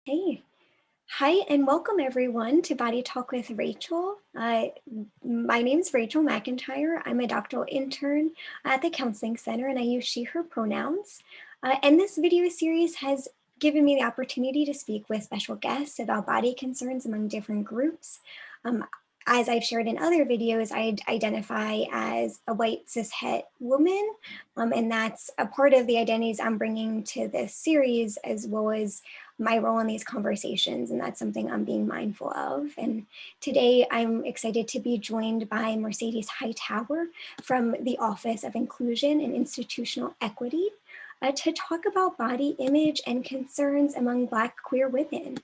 Hey, hi, and welcome everyone to Body Talk with Rachel. My name is Rachel McIntyre. I'm a doctoral intern at the Counseling Center, and I use she, her pronouns. And this video series has given me the opportunity to speak with special guests about body concerns among different groups. As I've shared in other videos, I identify as a white cishet woman, and that's a part of the identities I'm bringing to this series, as well as my role in these conversations, and that's something I'm being mindful of. And today I'm excited to be joined by Mercedes Hightower from the Office of Inclusion and Institutional Equity to talk about body image and concerns among Black queer women.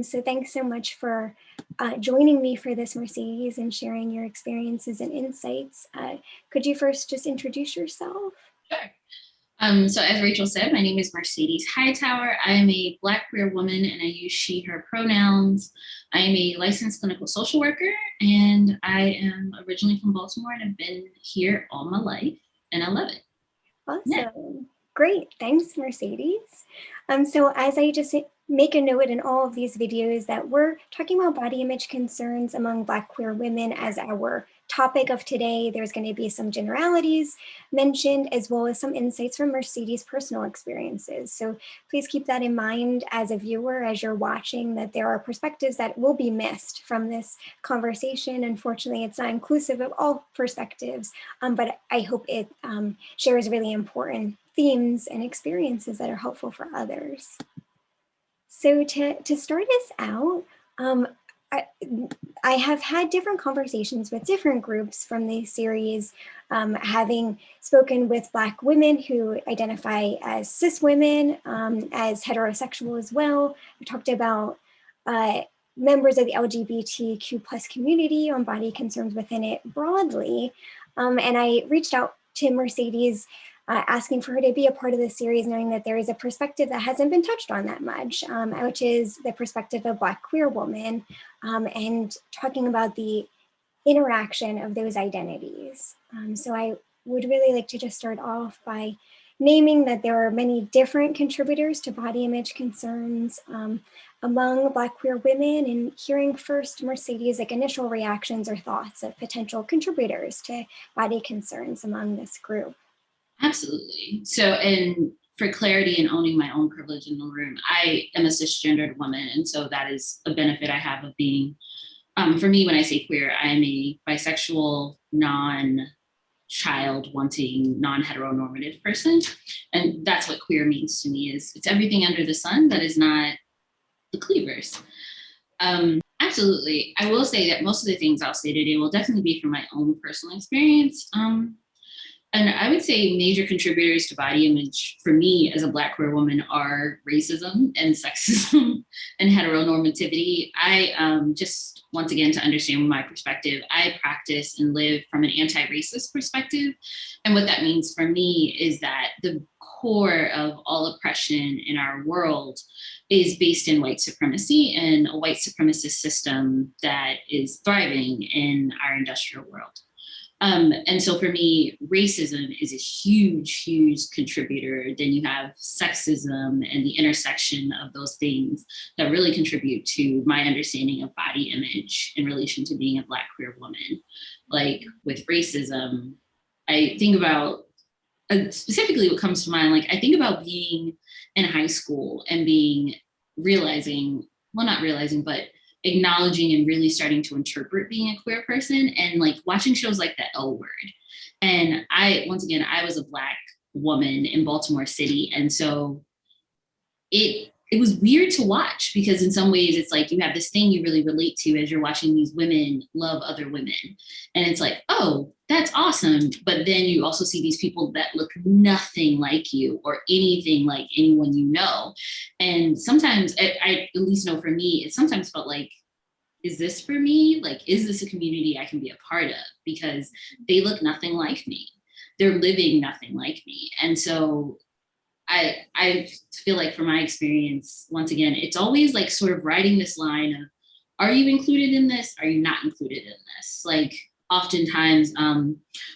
So thanks so much for joining me for this, Mercedes, and sharing your experiences and insights. Could you first just introduce yourself? Sure. So as Rachel said, my name is Mercedes Hightower. I am a Black queer woman and I use she, her pronouns. I am a licensed clinical social worker and I am originally from Baltimore and have been here all my life and I love it. Awesome. Yeah. Great. Thanks, Mercedes. So as I just make a note in all of these videos that we're talking about body image concerns among Black queer women as our topic of today. There's going to be some generalities mentioned, as well as some insights from Mercedes' personal experiences. So please keep that in mind as a viewer, as you're watching, that there are perspectives that will be missed from this conversation. Unfortunately, it's not inclusive of all perspectives, but I hope it shares really important themes and experiences that are helpful for others. So to start us out, I have had different conversations with different groups from the series, having spoken with Black women who identify as cis women, as heterosexual as well. I talked about members of the LGBTQ plus community on body concerns within it broadly. And I reached out to Mercedes asking for her to be a part of the series, knowing that there is a perspective that hasn't been touched on that much, which is the perspective of Black queer women, and talking about the interaction of those identities. So I would really like to just start off by naming that there are many different contributors to body image concerns among Black queer women, and hearing first Mercedes' initial reactions or thoughts of potential contributors to body concerns among this group. Absolutely. So, and for clarity and owning my own privilege in the room, I am a cisgendered woman. And so that is a benefit I have of being, for me, when I say queer, I am a bisexual, non-child wanting, non-heteronormative person. And that's what queer means to me, is it's everything under the sun that is not the cleavers. Absolutely. I will say that most of the things I'll say today will definitely be from my own personal experience. And I would say major contributors to body image for me as a Black queer woman are racism and sexism and heteronormativity. I just, once again, to understand my perspective, I practice and live from an anti-racist perspective. And what that means for me is that the core of all oppression in our world is based in white supremacy and a white supremacist system that is thriving in our industrial world. And so for me, racism is a huge, huge contributor. Then you have sexism and the intersection of those things that really contribute to my understanding of body image in relation to being a Black queer woman. Like with racism, I think about specifically what comes to mind, like I think about being in high school and realizing, well, not realizing, but acknowledging and really starting to interpret being a queer person, and like watching shows like The L Word. And once again, I was a Black woman in Baltimore City. And so it was weird to watch, because in some ways it's like you have this thing you really relate to as you're watching these women love other women. And it's like, oh, that's awesome. But then you also see these people that look nothing like you or anything like anyone you know. And sometimes, I at least know for me, it sometimes felt like, is this for me? Like, is this a community I can be a part of? Because they look nothing like me. They're living nothing like me. And so I feel like, from my experience, once again, it's always like sort of riding this line of, are you included in this? Are you not included in this? Like oftentimes,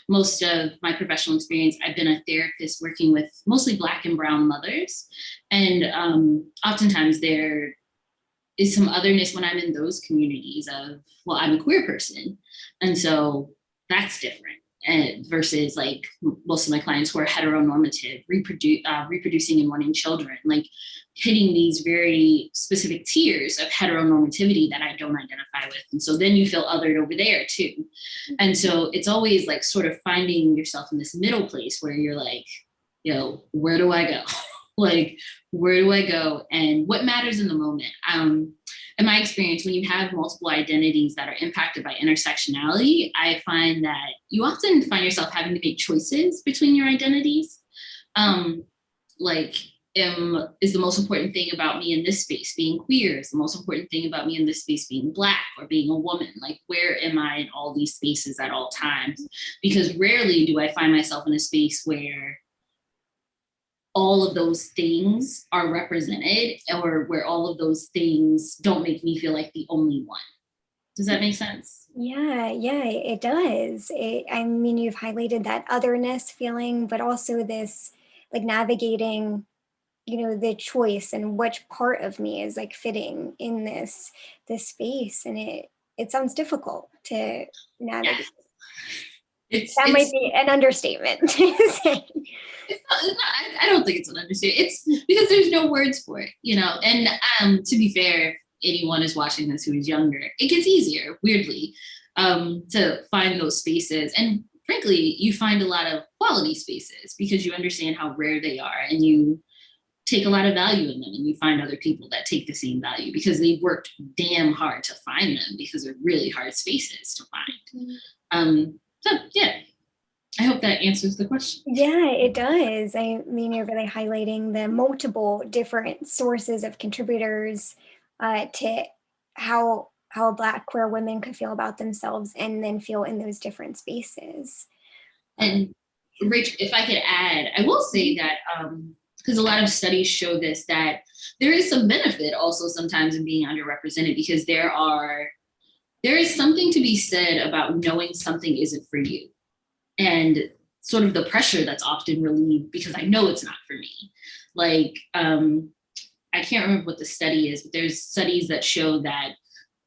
most of my professional experience, I've been a therapist working with mostly Black and brown mothers. And oftentimes they're is some otherness when I'm in those communities of, well, I'm a queer person. And so that's different. And versus like most of my clients who are heteronormative, reproducing and wanting children, like hitting these very specific tiers of heteronormativity that I don't identify with. And so then you feel othered over there too. And so it's always like sort of finding yourself in this middle place where you're like, where do I go? Like, where do I go? And what matters in the moment? In my experience, when you have multiple identities that are impacted by intersectionality, I find that you often find yourself having to make choices between your identities. Like, is the most important thing about me in this space being queer? Is the most important thing about me in this space being Black or being a woman? Like, where am I in all these spaces at all times? Because rarely do I find myself in a space where all of those things are represented, or where all of those things don't make me feel like the only one. Does that make sense? Yeah, it does. I mean, you've highlighted that otherness feeling, but also this like navigating, the choice and which part of me is like fitting in this space. And it sounds difficult to navigate. That might be an understatement to say. I don't think it's an understatement. It's because there's no words for it, And to be fair, if anyone is watching this who is younger, it gets easier, weirdly, to find those spaces. And frankly, you find a lot of quality spaces because you understand how rare they are, and you take a lot of value in them, and you find other people that take the same value because they've worked damn hard to find them, because they're really hard spaces to find. So yeah, I hope that answers the question. Yeah, it does. I mean, you're really highlighting the multiple different sources of contributors to how Black queer women could feel about themselves and then feel in those different spaces. And Rich, if I could add, I will say that because a lot of studies show this, that there is some benefit also sometimes in being underrepresented, because there is something to be said about knowing something isn't for you, and sort of the pressure that's often relieved because I know it's not for me. Like, I can't remember what the study is, but there's studies that show that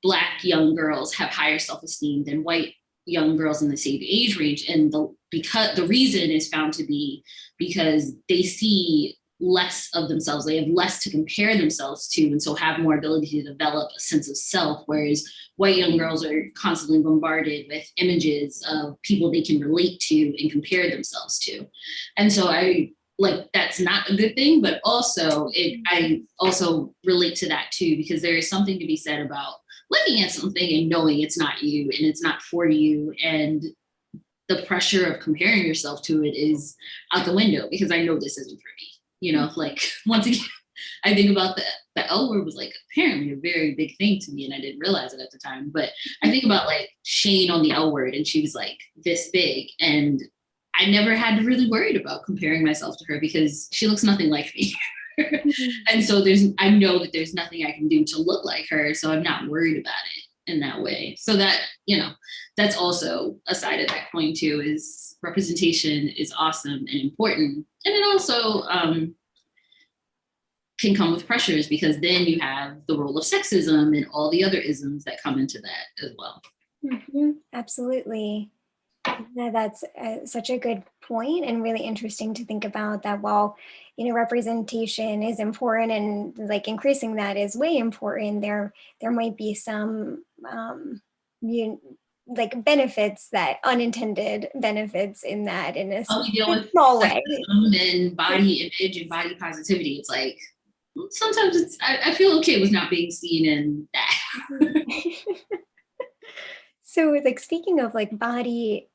Black young girls have higher self-esteem than white young girls in the same age range. And the reason is found to be because they see less of themselves, they have less to compare themselves to, and so have more ability to develop a sense of self, whereas white young girls are constantly bombarded with images of people they can relate to and compare themselves to. And so that's not a good thing, but also I also relate to that too, because there is something to be said about looking at something and knowing it's not you and it's not for you, and the pressure of comparing yourself to it is out the window because I know this isn't for me. Like, once again, I think about the L word was like apparently a very big thing to me, and I didn't realize it at the time. But I think about like Shane on the L word, and she was like this big, and I never had to really worry about comparing myself to her because she looks nothing like me. And so I know that there's nothing I can do to look like her, so I'm not worried about it in that way. So that, that's also a side of that coin too, is representation is awesome and important. And it also can come with pressures, because then you have the role of sexism and all the other isms that come into that as well. Mm-hmm. Absolutely. Yeah, that's such a good point, and really interesting to think about that. While representation is important, and like increasing that is way important, there might be some like benefits, that unintended benefits in that, in a small way. And body image and body positivity, it's like sometimes I feel okay with not being seen in that. So like, speaking of like body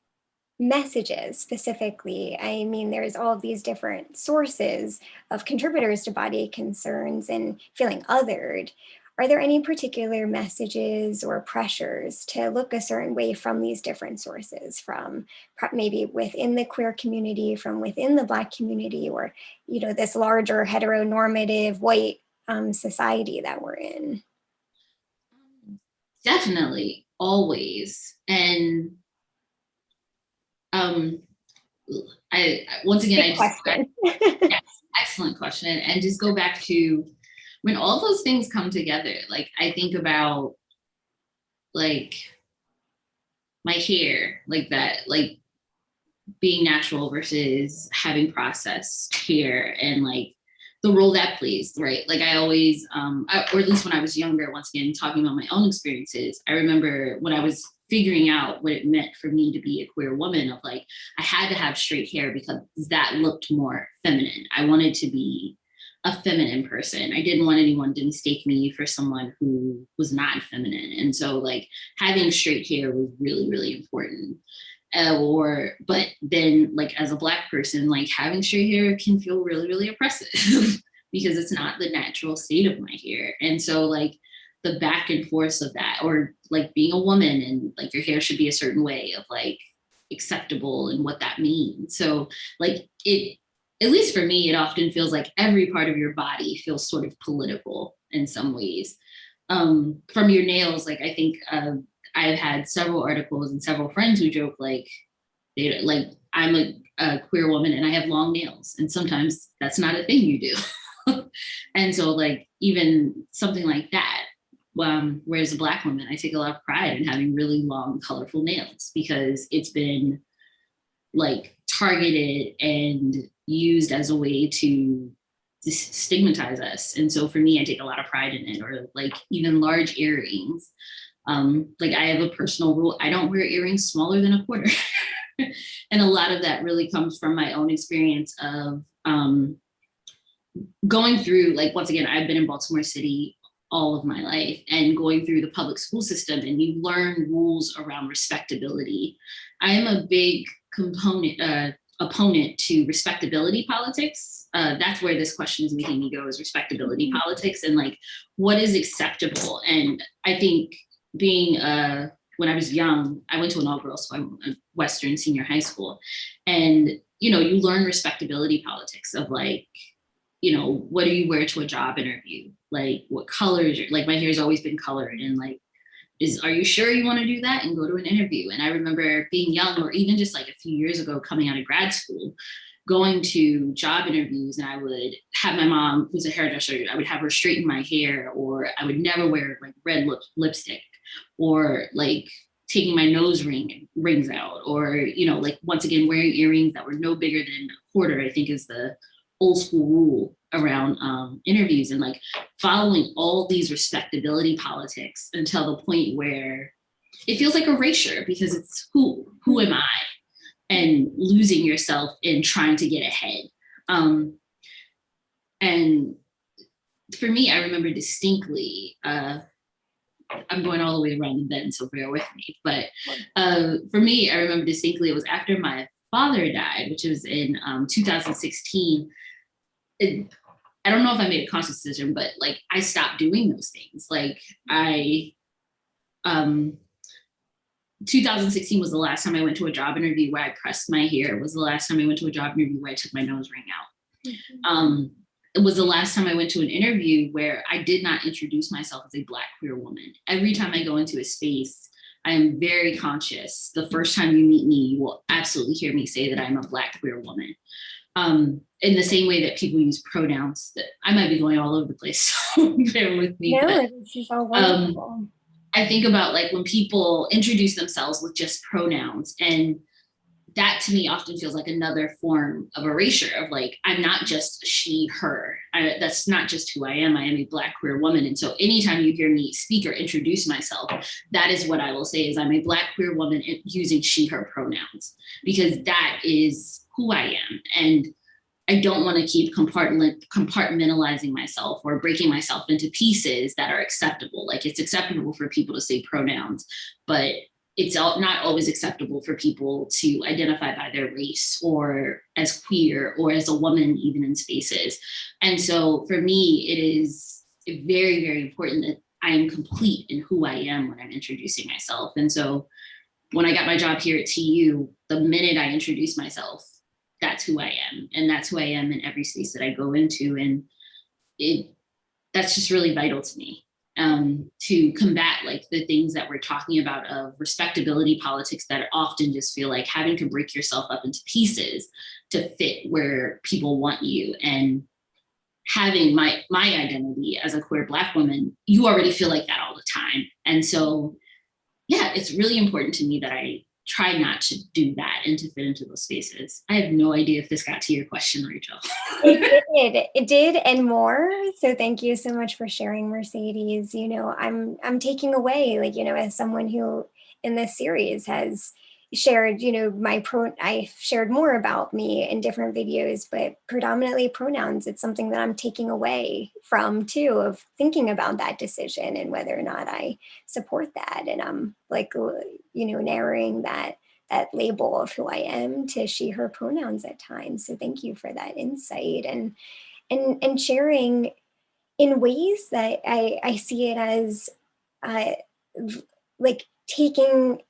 messages specifically, I mean, there's all of these different sources of contributors to body concerns and feeling othered. Are there any particular messages or pressures to look a certain way from these different sources, from maybe within the queer community, from within the Black community, or this larger heteronormative white society that we're in? Definitely, always. And I once again, Question. Yes, excellent question. And just go back to when all those things come together, like I think about like my hair, like that, like being natural versus having processed hair, and like the role that plays, right? Like I always, or at least when I was younger, once again, talking about my own experiences, I remember when I was figuring out what it meant for me to be a queer woman, of like, I had to have straight hair because that looked more feminine. I wanted to be a feminine person. I didn't want anyone to mistake me for someone who was not feminine. And so like having straight hair was really, really important. But then like as a Black person, like having straight hair can feel really, really oppressive because it's not the natural state of my hair. And so like the back and forth of that, or like being a woman and like your hair should be a certain way, of like acceptable and what that means. So like it, at least for me, it often feels like every part of your body feels sort of political in some ways. From your nails, like I think I've had several articles and several friends who joke like, they like, I'm a queer woman and I have long nails, and sometimes that's not a thing you do. And so like even something like that, whereas a Black woman, I take a lot of pride in having really long, colorful nails because it's been like targeted and used as a way to stigmatize us. And so for me, I take a lot of pride in it. Or like even large earrings. Like I have a personal rule, I don't wear earrings smaller than a quarter. And a lot of that really comes from my own experience of going through, like, once again, I've been in Baltimore City all of my life, and going through the public school system, and you learn rules around respectability. I am a big opponent to respectability politics. That's where this question is making me go, is respectability politics, and like what is acceptable. And I think being when I was young, I went to an all-girls, so I'm a Western senior high school, and you know, you learn respectability politics of like, you know, what do you wear to a job interview? Like what colors, like my hair's always been colored, and like, are you sure you want to do that and go to an interview? And I remember being young, or even just like a few years ago, coming out of grad school, going to job interviews, and I would have my mom, who's a hairdresser, I would have her straighten my hair, or I would never wear like red lipstick, or like taking my rings out, or, you know, like once again, wearing earrings that were no bigger than a quarter, I think is the old school rule around interviews, and like following all these respectability politics until the point where it feels like erasure, because it's who am I, and losing yourself in trying to get ahead. And for me, I remember distinctly, I'm going all the way around the bend, so bear with me. But for me, I remember distinctly, it was after my father died, which was in 2016. I don't know if I made a conscious decision, but like I stopped doing those things. Like 2016 was the last time I went to a job interview where I pressed my hair. It was the last time I went to a job interview where I took my nose ring out. Mm-hmm. It was the last time I went to an interview where I did not introduce myself as a Black queer woman. Every time I go into a space, I am very conscious. The first time you meet me, you will absolutely hear me say that I'm a Black queer woman. In the same way that people use pronouns, that I might be going all over the place, so bear with me. No, but, this is all wonderful. I think about like when people introduce themselves with just pronouns, and that to me often feels like another form of erasure of like, I'm not just she, her. That's not just who I am. I am a Black queer woman. And so anytime you hear me speak or introduce myself, that is what I will say, is I'm a Black queer woman using she, her pronouns, because that is who I am. And I don't want to keep compartmentalizing myself or breaking myself into pieces that are acceptable. Like it's acceptable for people to say pronouns, but it's not always acceptable for people to identify by their race or as queer or as a woman, even in spaces. And so for me, it is very, very important that I am complete in who I am when I'm introducing myself. And so when I got my job here at TU, the minute I introduced myself, that's who I am. And that's who I am in every space that I go into. And that's just really vital to me. To combat like the things that we're talking about of respectability politics that often just feel like having to break yourself up into pieces to fit where people want you. And having my identity as a queer Black woman, you already feel like that all the time. And so, yeah, it's really important to me that I try not to do that and to fit into those spaces. I have no idea if this got to your question, Rachel. It did, and more. So thank you so much for sharing, Mercedes. I'm taking away, like, as someone who in this series has shared, I've shared more about me in different videos, but predominantly pronouns. It's something that I'm taking away from too, of thinking about that decision and whether or not I support that. And I'm like, narrowing that label of who I am to she, her pronouns at times. So thank you for that insight and sharing in ways that I see it as like taking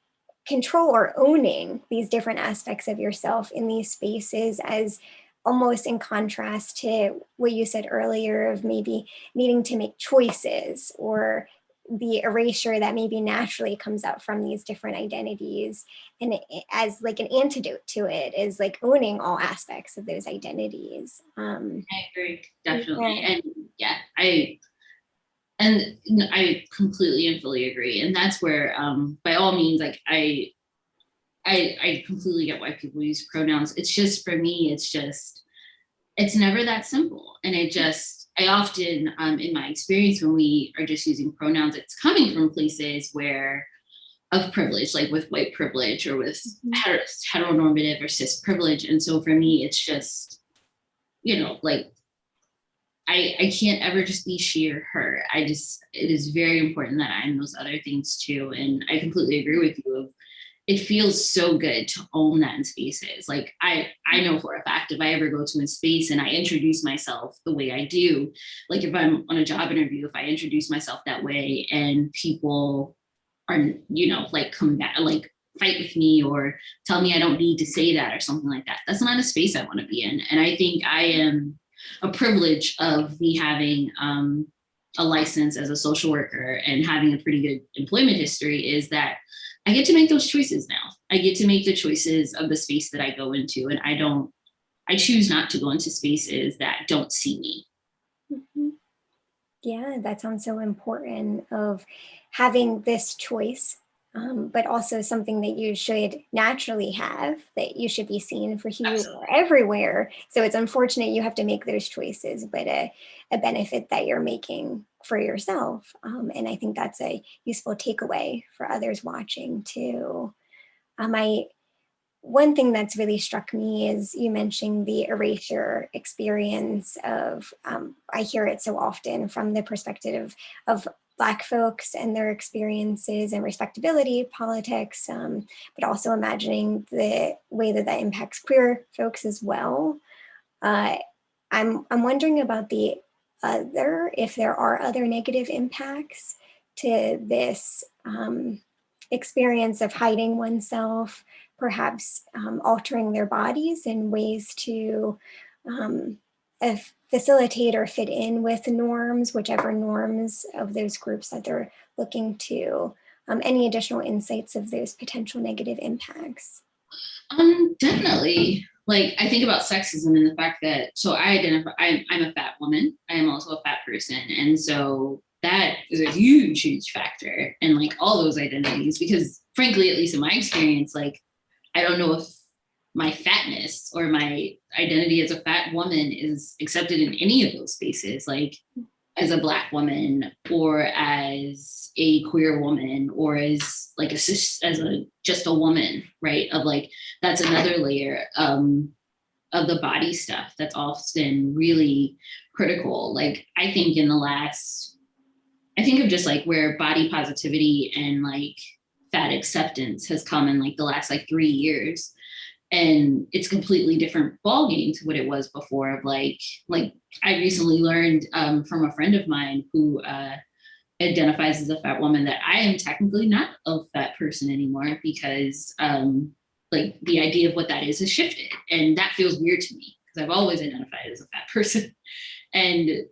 control or owning these different aspects of yourself in these spaces, as almost in contrast to what you said earlier of maybe needing to make choices, or the erasure that maybe naturally comes out from these different identities. And as like an antidote to it is like owning all aspects of those identities. I agree, definitely. Yeah. And yeah, I completely and fully agree. And that's where, by all means, like I completely get why people use pronouns. It's just, for me, it's never that simple. And I often, in my experience, when we are just using pronouns, it's coming from places of privilege, like with white privilege or with heteronormative or cis privilege. And so for me, it's just, like, I can't ever just be she or her. It is very important that I'm those other things too. And I completely agree with you. It feels so good to own that in spaces. Like I know for a fact, if I ever go to a space and I introduce myself the way I do, like if I'm on a job interview, if I introduce myself that way and people are, like come back, like fight with me or tell me I don't need to say that or something like that, that's not a space I want to be in. And I think I am a privilege of me having a license as a social worker and having a pretty good employment history is that I get to make those choices now. I get to make the choices of the space that I go into, and I choose not to go into spaces that don't see me. Mm-hmm. Yeah, that sounds so important, of having this choice, but also something that you should naturally have, that you should be seen for who you Absolutely. are everywhere. So it's unfortunate you have to make those choices, but a benefit that you're making for yourself. And I think that's a useful takeaway for others watching too. I One thing that's really struck me is you mentioning the erasure experience of, I hear it so often from the perspective of Black folks and their experiences and respectability politics, but also imagining the way that that impacts queer folks as well. Uh, I'm wondering about the other, if there are other negative impacts to this experience of hiding oneself, perhaps altering their bodies in ways to um, facilitate or fit in with norms, whichever norms of those groups that they're looking to. Any additional insights of those potential negative impacts? Definitely. Like I think about sexism and the fact that, so I identify, I'm a fat woman. I am also a fat person. And so that is a huge, huge factor in like all those identities, because frankly, at least in my experience, like, I don't know if my fatness or my identity as a fat woman is accepted in any of those spaces. Like as a Black woman or as a queer woman or as like just a woman, right? Of like, that's another layer of the body stuff that's often really critical. Like I think I think of just like where body positivity and like fat acceptance has come in like the last like 3 years, and it's completely different ball game to what it was before. Of like I recently learned from a friend of mine who identifies as a fat woman that I am technically not a fat person anymore, because like the idea of what that is has shifted, and that feels weird to me because I've always identified as a fat person. And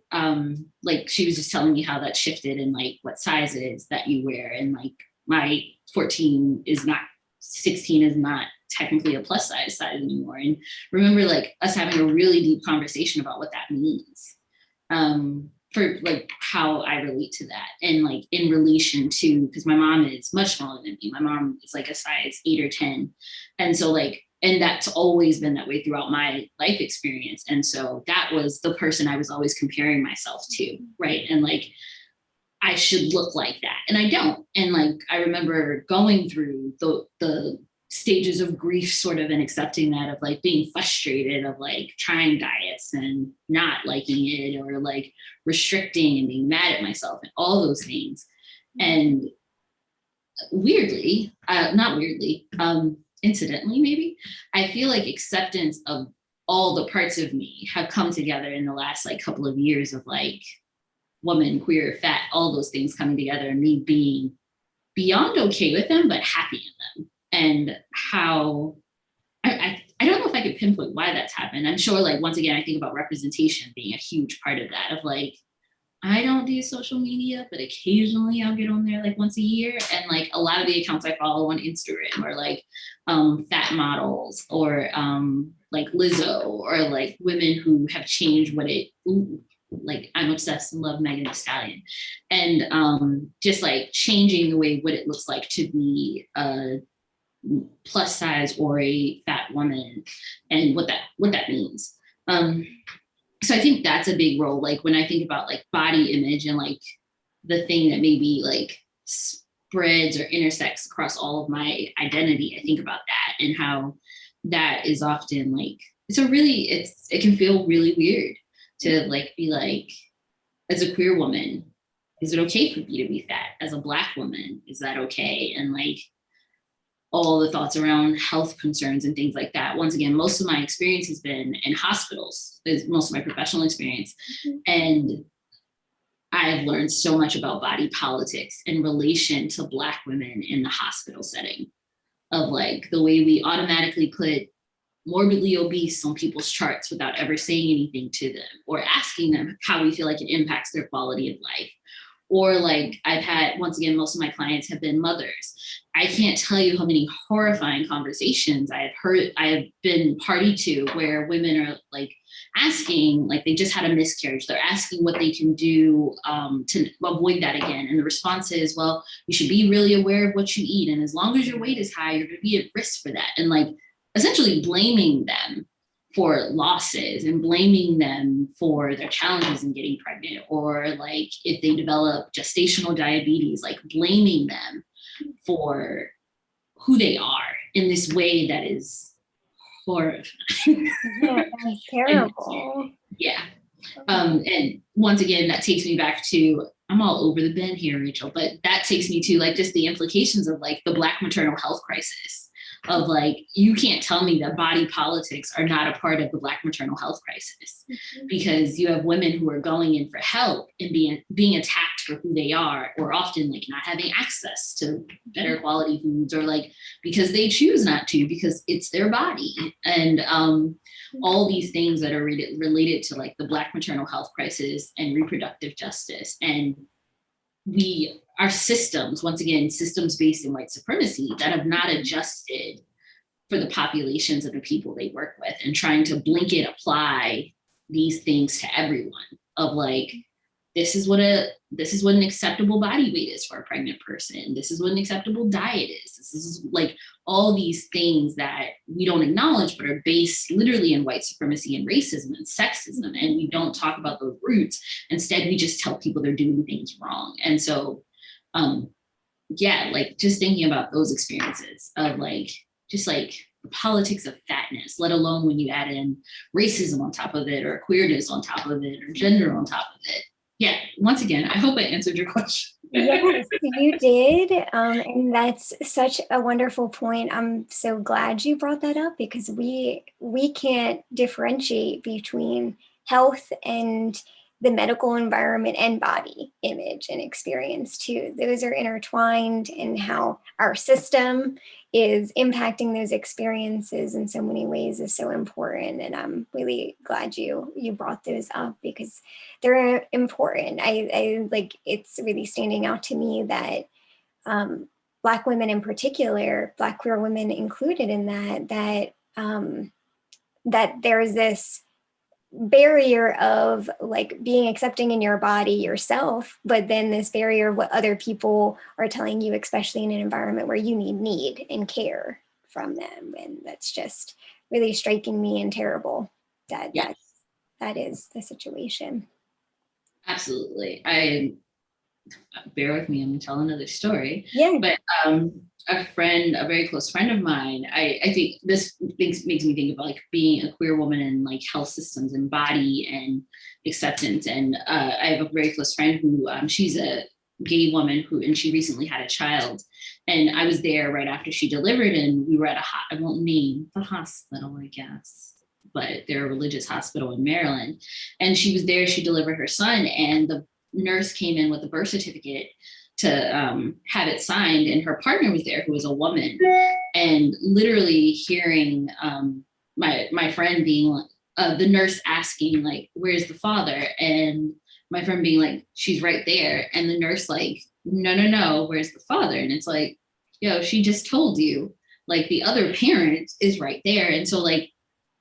like she was just telling me how that shifted and like what sizes that you wear, and like my 14 is not 16 is not technically a plus size anymore. And remember like us having a really deep conversation about what that means. for like how I relate to that, and like in relation to, because my mom is much smaller than me. My mom is like a size 8 or 10. And so like, and that's always been that way throughout my life experience. And so that was the person I was always comparing myself to, right? And like, I should look like that. And I don't. And like, I remember going through the stages of grief sort of, and accepting that, of like being frustrated, of like trying diets and not liking it, or like restricting and being mad at myself and all those things. And weirdly, not weirdly, incidentally, maybe, I feel like acceptance of all the parts of me have come together in the last like couple of years, of like woman, queer, fat, all those things coming together, and me being beyond okay with them, but happy in them. And how I don't know if I could pinpoint why that's happened. I'm sure, like, once again, I think about representation being a huge part of that, of like, I don't do social media, but occasionally I'll get on there like once a year. And like a lot of the accounts I follow on Instagram are like fat models, or like Lizzo, or like women who have changed what it, like I'm obsessed and love Megan Thee Stallion. And just like changing the way what it looks like to be a plus size or a fat woman, and what that means. So I think that's a big role. Like when I think about like body image, and like the thing that maybe like spreads or intersects across all of my identity, I think about that, and how that is often like, it can feel really weird to like be like, as a queer woman, is it okay for me to be fat? As a Black woman, is that okay? And like all the thoughts around health concerns and things like that. Once again, most of my experience has been in hospitals, is most of my professional experience. Mm-hmm. And I've learned so much about body politics in relation to Black women in the hospital setting, of like the way we automatically put morbidly obese on people's charts without ever saying anything to them or asking them how we feel like it impacts their quality of life. Or like I've had, once again, most of my clients have been mothers. I can't tell you how many horrifying conversations I have been party to, where women are like asking, like they just had a miscarriage. They're asking what they can do to avoid that again. And the response is, well, you should be really aware of what you eat. And as long as your weight is high, you're going to be at risk for that. And like essentially blaming them for losses, and blaming them for their challenges in getting pregnant, or like if they develop gestational diabetes, like blaming them for who they are in this way that is horrifying. Yeah, that's terrible. Yeah. And once again, that takes me back to, I'm all over the bend here, Rachel, but that takes me to like just the implications of like the Black maternal health crisis, of like, you can't tell me that body politics are not a part of the Black maternal health crisis, because you have women who are going in for help and being attacked for who they are, or often like not having access to better quality foods, or like because they choose not to, because it's their body. And all these things that are related to like the Black maternal health crisis and reproductive justice. And our systems, once again, systems based in white supremacy, that have not adjusted for the populations of the people they work with, and trying to blanket apply these things to everyone, of like, this is what an acceptable body weight is for a pregnant person. This is what an acceptable diet is. This is like all these things that we don't acknowledge, but are based literally in white supremacy and racism and sexism. And we don't talk about those roots. Instead, we just tell people they're doing things wrong. And so, yeah, like just thinking about those experiences of like, just like the politics of fatness, let alone when you add in racism on top of it, or queerness on top of it, or gender on top of it. Yeah, once again, I hope I answered your question. Yes, you did. And that's such a wonderful point. I'm so glad you brought that up, because we can't differentiate between health and the medical environment and body image and experience too. Those are intertwined, and how our system is impacting those experiences in so many ways is so important. And I'm really glad you brought those up, because they're important. I like, it's really standing out to me that Black women in particular, Black queer women included in that there's this barrier of like being accepting in your body yourself, but then this barrier of what other people are telling you, especially in an environment where you need and care from them. And that's just really striking me and terrible that Yeah, that is the situation. absolutely. I bear with me, I'm gonna tell another story. Yeah. But a friend, a very close friend of mine, I think this makes me think of like being a queer woman in like health systems and body and acceptance. And I have a very close friend who she's a gay woman who, and she recently had a child. And I was there right after she delivered, and we were at I won't name the hospital, I guess, but they're a religious hospital in Maryland. And she was there, she delivered her son, and the nurse came in with a birth certificate to have it signed, and her partner was there, who was a woman. And literally hearing my friend being like, the nurse asking like, "Where's the father?" And my friend being like, "She's right there," and the nurse like, "No, where's the father?" And it's like, yo, she just told you, like the other parent is right there. And so like,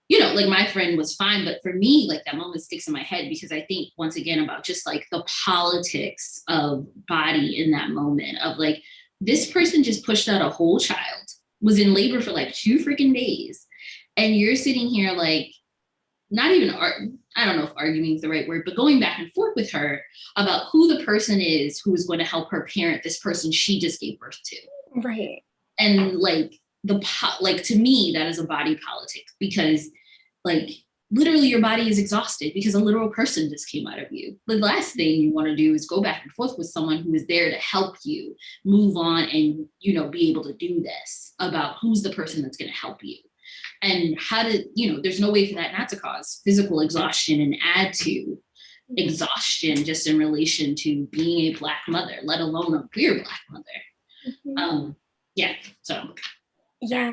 you know, like my friend was fine. But for me, like that moment sticks in my head because I think once again about just like the politics of body in that moment of like, this person just pushed out a whole child, was in labor for like 2 freaking days. And you're sitting here like, not even, I don't know if arguing is the right word, but going back and forth with her about who the person is who is going to help her parent this person she just gave birth to. Right. And like, like to me that is a body politic because like literally your body is exhausted because a literal person just came out of you. The last thing you want to do is go back and forth with someone who is there to help you move on and, you know, be able to do this about who's the person that's going to help you and how to, you know, there's no way for that not to cause physical exhaustion and add to exhaustion just in relation to being a Black mother, let alone a queer Black mother. Mm-hmm. Yeah, so Yeah.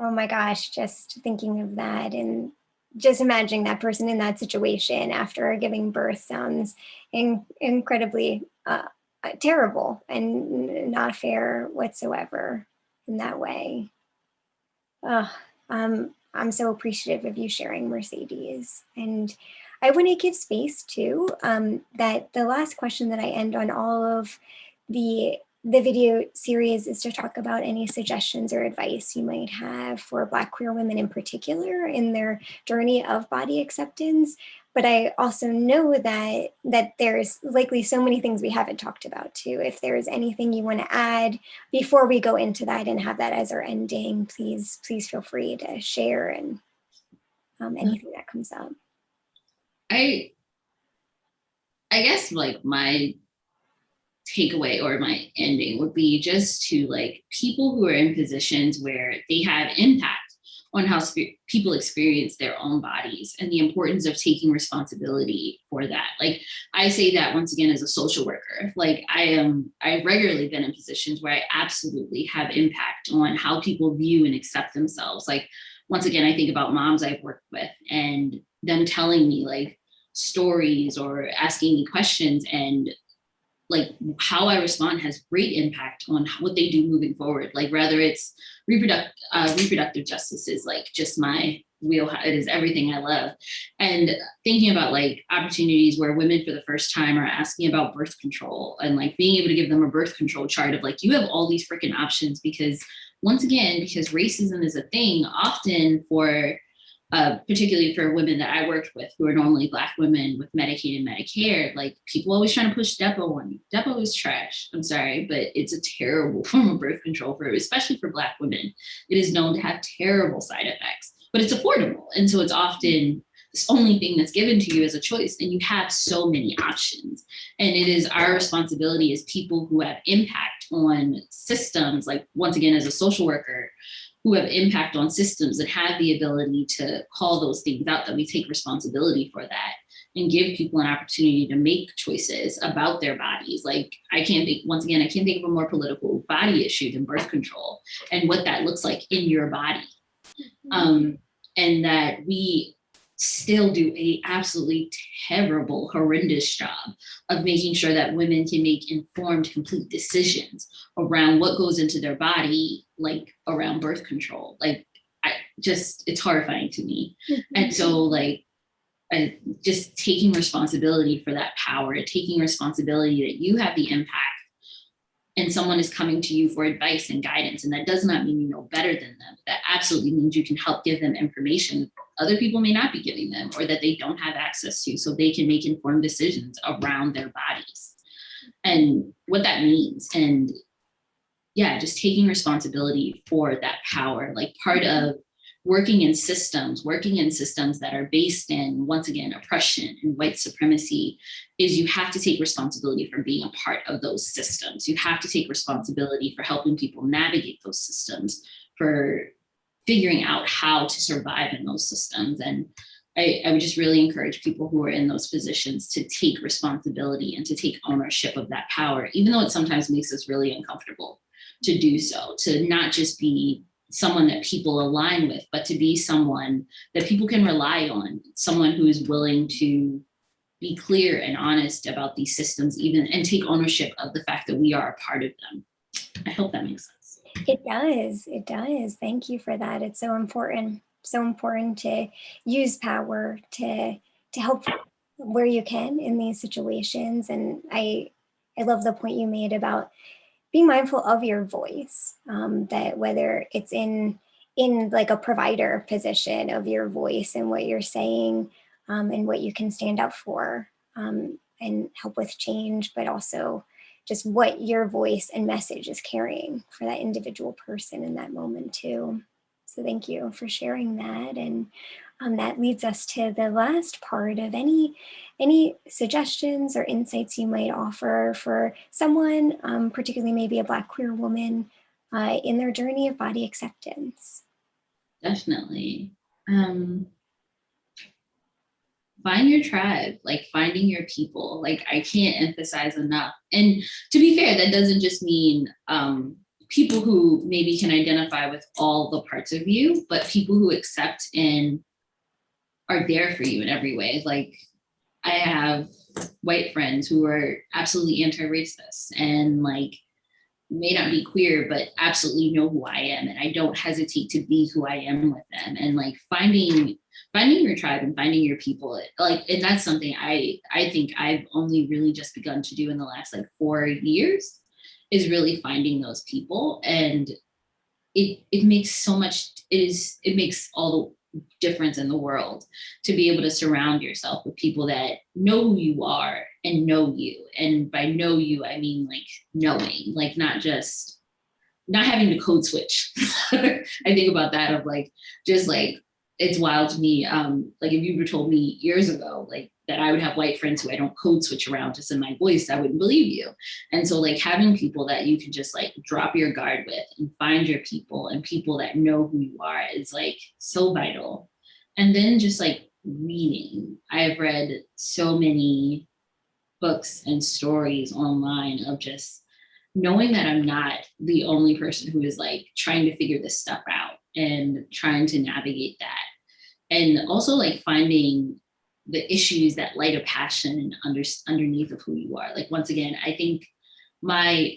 Oh my gosh, just thinking of that and just imagining that person in that situation after giving birth sounds incredibly terrible and not fair whatsoever in that way. Uh, I'm so appreciative of you sharing, Mercedes. And I want to give space too, that the last question that I end on all of the video series is to talk about any suggestions or advice you might have for Black queer women in particular in their journey of body acceptance. But I also know that there's likely so many things we haven't talked about too. If there's anything you want to add before we go into that and have that as our ending, please feel free to share and anything that comes up. I guess like my takeaway or my ending would be just to like people who are in positions where they have impact on how people experience their own bodies and the importance of taking responsibility for that. Like I say that once again as a social worker, like I've regularly been in positions where I absolutely have impact on how people view and accept themselves. Like once again, I think about moms I've worked with and them telling me like stories or asking me questions, and like how I respond has great impact on what they do moving forward. Like whether it's reproductive justice is like just my wheelhouse. It is everything I love. And thinking about like opportunities where women for the first time are asking about birth control and like being able to give them a birth control chart of like, you have all these freaking options because once again, because racism is a thing often for particularly for women that I worked with who are normally Black women with Medicaid and Medicare, like people always trying to push Depo on you. Depo is trash. I'm sorry, but it's a terrible form of birth control for, especially for Black women. It is known to have terrible side effects, but it's affordable. And so it's often the only thing that's given to you as a choice. And you have so many options. And it is our responsibility as people who have impact on systems, like once again, as a social worker, who have impact on systems and have the ability to call those things out, that we take responsibility for that and give people an opportunity to make choices about their bodies. Like I can't think of a more political body issue than birth control and what that looks like in your body. And that we still do a absolutely terrible, horrendous job of making sure that women can make informed, complete decisions around what goes into their body, like around birth control. Like just, it's horrifying to me. Mm-hmm. And so like, just taking responsibility for that power, taking responsibility that you have the impact and someone is coming to you for advice and guidance. And that does not mean you know better than them. That absolutely means you can help give them information other people may not be giving them, or that they don't have access to, so they can make informed decisions around their bodies and what that means. And yeah, just taking responsibility for that power, like part of working in systems that are based in, once again, oppression and white supremacy, is you have to take responsibility for being a part of those systems. You have to take responsibility for helping people navigate those systems, for figuring out how to survive in those systems. And I would just really encourage people who are in those positions to take responsibility and to take ownership of that power, even though it sometimes makes us really uncomfortable to do so, to not just be someone that people align with, but to be someone that people can rely on, someone who is willing to be clear and honest about these systems, even, and take ownership of the fact that we are a part of them. I hope that makes sense. It does. It does. Thank you for that. It's so important to use power to help where you can in these situations. And I love the point you made about being mindful of your voice, that whether it's in like a provider position, of your voice and what you're saying, and what you can stand up for, and help with change, but also just what your voice and message is carrying for that individual person in that moment too. So thank you for sharing that. And that leads us to the last part of any suggestions or insights you might offer for someone, particularly maybe a Black queer woman, in their journey of body acceptance. Definitely. Find your tribe, like finding your people. Like, I can't emphasize enough. And to be fair, that doesn't just mean people who maybe can identify with all the parts of you, but people who accept and are there for you in every way. Like, I have white friends who are absolutely anti-racist and like may not be queer, but absolutely know who I am. And I don't hesitate to be who I am with them. And like finding your tribe and finding your people, like, and that's something I think I've only really just begun to do in the last like 4 years, is really finding those people. And it makes so much, it makes all the difference in the world to be able to surround yourself with people that know who you are and know you. And by know you, I mean like knowing, like not having to code switch. I think about that of like, just like, it's wild to me. Like if you were told me years ago, like that I would have white friends who I don't code switch around just in my voice, I wouldn't believe you. And so like having people that you can just like drop your guard with and find your people and people that know who you are is like so vital. And then just like reading. I've read so many books and stories online of just knowing that I'm not the only person who is like trying to figure this stuff out and trying to navigate that. And also like finding the issues that light a passion underneath of who you are. Like, once again, I think my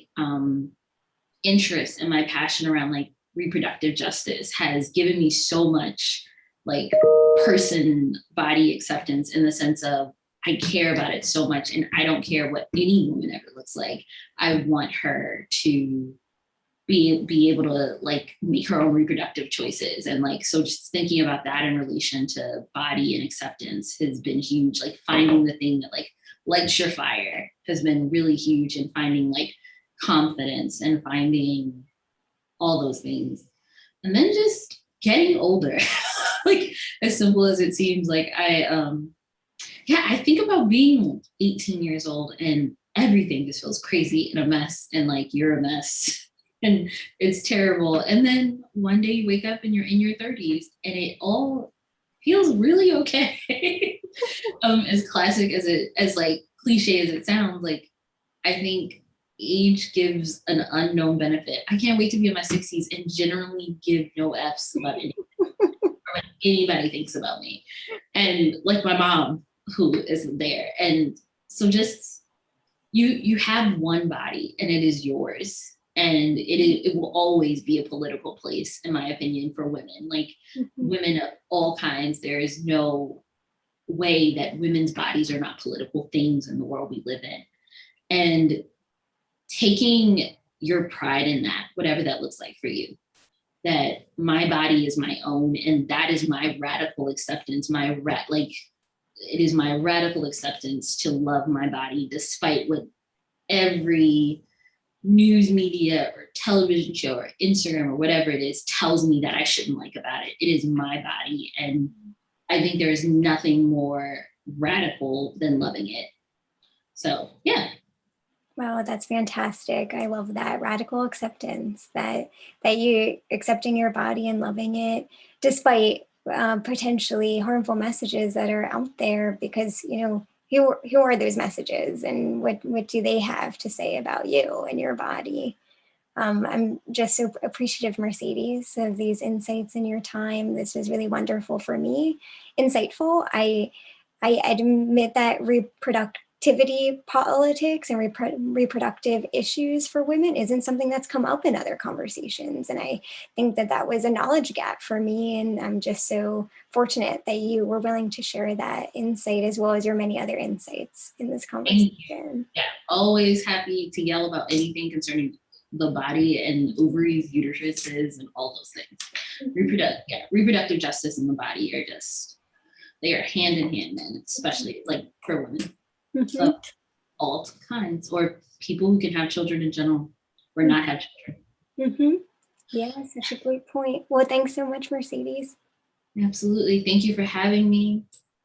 interest and my passion around like reproductive justice has given me so much like person body acceptance, in the sense of I care about it so much, and I don't care what any woman ever looks like. I want her to be able to like make her own reproductive choices. And like, so just thinking about that in relation to body and acceptance has been huge. Like finding the thing that like lights your fire has been really huge, and finding like confidence and finding all those things. And then just getting older, like as simple as it seems. Like I think about being 18 years old and everything just feels crazy and a mess, and like you're a mess and it's terrible. And then one day you wake up and you're in your 30s and it all feels really okay. As classic as like cliche as it sounds, like I think age gives an unknown benefit. I can't wait to be in my 60s and generally give no F's about anything or what anybody thinks about me. And like my mom, who isn't there. And so just you have one body and it is yours. And it will always be a political place, in my opinion, for women. Like women of all kinds, there is no way that women's bodies are not political things in the world we live in. And taking your pride in that, whatever that looks like for you, that my body is my own, and that is my radical acceptance, it is my radical acceptance to love my body despite what every news media or television show or Instagram or whatever it is tells me that I shouldn't like about it. It is my body. And I think there is nothing more radical than loving it. So, yeah. Wow, that's fantastic. I love that radical acceptance, that you accepting your body and loving it despite potentially harmful messages that are out there, because, you know, who are those messages, and what do they have to say about you and your body? I'm just so appreciative, Mercedes, of these insights in your time. This was really wonderful for me, insightful. I admit that reproductivity politics and reproductive issues for women isn't something that's come up in other conversations. And I think that that was a knowledge gap for me. And I'm just so fortunate that you were willing to share that insight, as well as your many other insights in this conversation. Yeah, always happy to yell about anything concerning the body and ovaries, uteruses, and all those things. Reproductive justice in the body are just, they are hand in hand, man, especially like for women of all kinds, or people who can have children in general or not have children. Yeah, such a great point. Well, thanks so much, Mercedes. Absolutely. Thank you for having me.